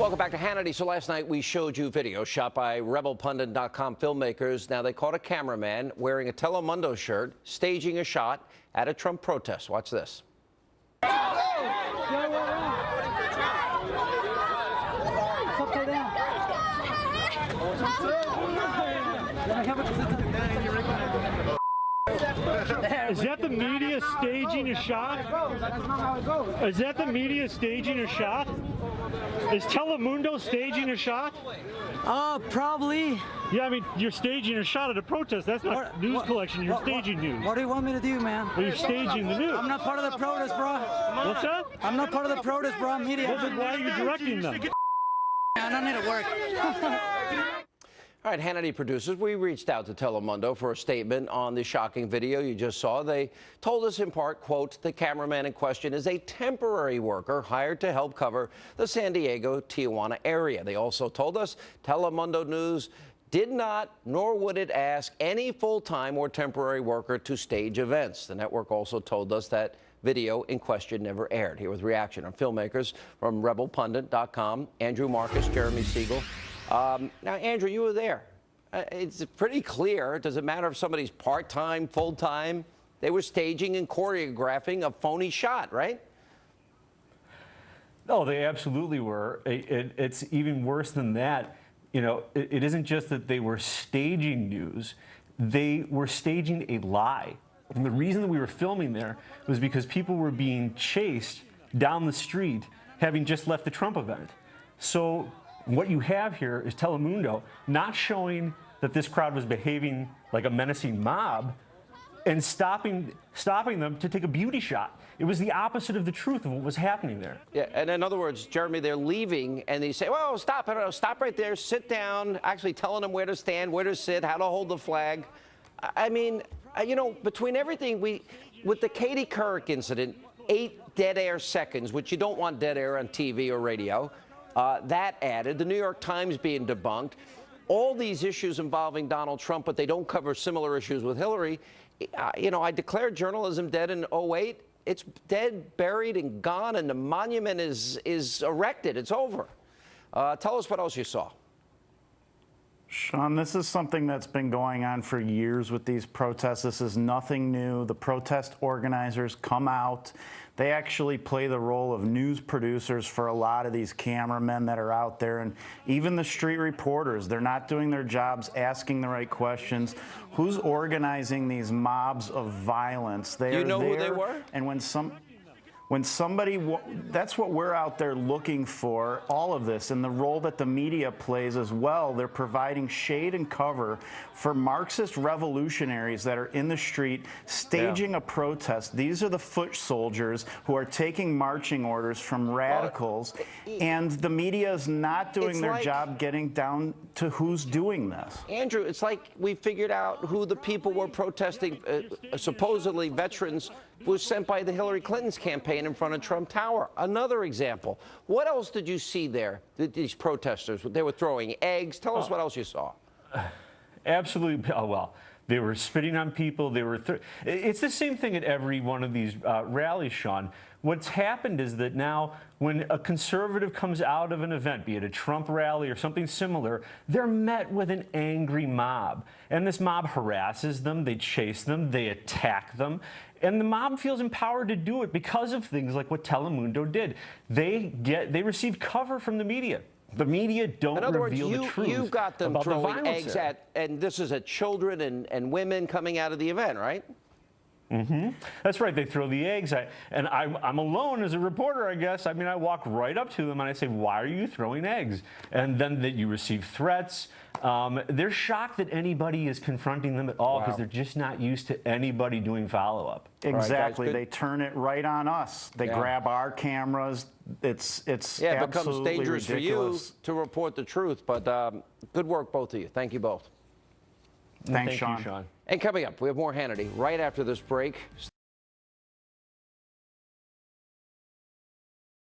Welcome back to Hannity. So last night we showed you video shot by rebelpundit.com filmmakers. Now they caught a cameraman wearing a Telemundo shirt staging a shot at a Trump protest. Watch this. Is that the media staging a shot? That's not how it goes. Is that the media staging a shot? Is Telemundo staging a shot? Probably. Yeah, I mean, you're staging a shot at a protest. That's not news collection. You're staging news. What do you want me to do, man? Well, you're staging the news. I'm not part of the protest, bro. What's that? I'm not part of the protest, bro. I'm media. Well, then why are you directing them? I don't need to work. All right, Hannity producers, we reached out to Telemundo for a statement on the shocking video you just saw. They told us in part, quote, the cameraman in question is a temporary worker hired to help cover the San Diego-Tijuana area. They also told us Telemundo News did not, nor would it ask any full-time or temporary worker to stage events. The network also told us that video in question never aired. Here with reaction on filmmakers from rebelpundit.com, Andrew Marcus, Jeremy Siegel. Now, Andrew, you were there. It's pretty clear. Does it matter if somebody's part-time, full-time? They were staging and choreographing a phony shot, right? No, they absolutely were. It's even worse than that. You know, it isn't just that they were staging news. They were staging a lie. And the reason that we were filming there was because people were being chased down the street, having just left the Trump event. So what you have here is Telemundo not showing that this crowd was behaving like a menacing mob and stopping them to take a beauty shot. It was the opposite of the truth of what was happening there. Yeah, and in other words, Jeremy, they're leaving and they say, well, stop right there, sit down, actually telling them where to stand, where to sit, how to hold the flag. I mean, you know, between everything, with the Katie Couric incident, 8 dead air seconds, which you don't want dead air on TV or radio, that added, the New York Times being debunked, all these issues involving Donald Trump, but they don't cover similar issues with Hillary. You know, I declared journalism dead in 2008. It's dead, buried, and gone, and the monument is erected. It's over. Tell us what else you saw. Sean, this is something that's been going on for years with these protests. This is nothing new. The protest organizers come out. They actually play the role of news producers for a lot of these cameramen that are out there. And even the street reporters, they're not doing their jobs, asking the right questions. Who's organizing these mobs of violence? Do you know who they were? And when somebody, that's what we're out there looking for, all of this, and the role that the media plays as well. They're providing shade and cover for Marxist revolutionaries that are in the street staging a protest. These are the foot soldiers who are taking marching orders from radicals, and the media is not doing their job getting down to who's doing this. Andrew, it's like we figured out who the people were protesting, supposedly veterans, was sent by the Hillary Clinton's campaign in front of Trump Tower. Another example. What else did you see there, these protesters? They were throwing eggs. Tell us what else you saw. Absolutely. Oh, well, they were spitting on people. They were. It's the same thing at every one of these rallies, Sean. What's happened is that now when a conservative comes out of an event, be it a Trump rally or something similar, they're met with an angry mob. And this mob harasses them, they chase them, they attack them. And the mob feels empowered to do it because of things like what Telemundo did. They receive cover from the media. The media don't reveal the truth. You got them about throwing the eggs at, and this is at children and women coming out of the event, right? Mm-hmm. That's right. They throw the eggs. I'm alone as a reporter, I guess. I mean, I walk right up to them and I say, why are you throwing eggs? And then that you receive threats. They're shocked that anybody is confronting them at all because they're just not used to anybody doing follow-up. Exactly. Right, they turn it right on us. They grab our cameras. It's absolutely it becomes dangerous ridiculous for you to report the truth. But good work, both of you. Thank you both. Thanks, Thank you, Sean. And coming up, we have more Hannity right after this break.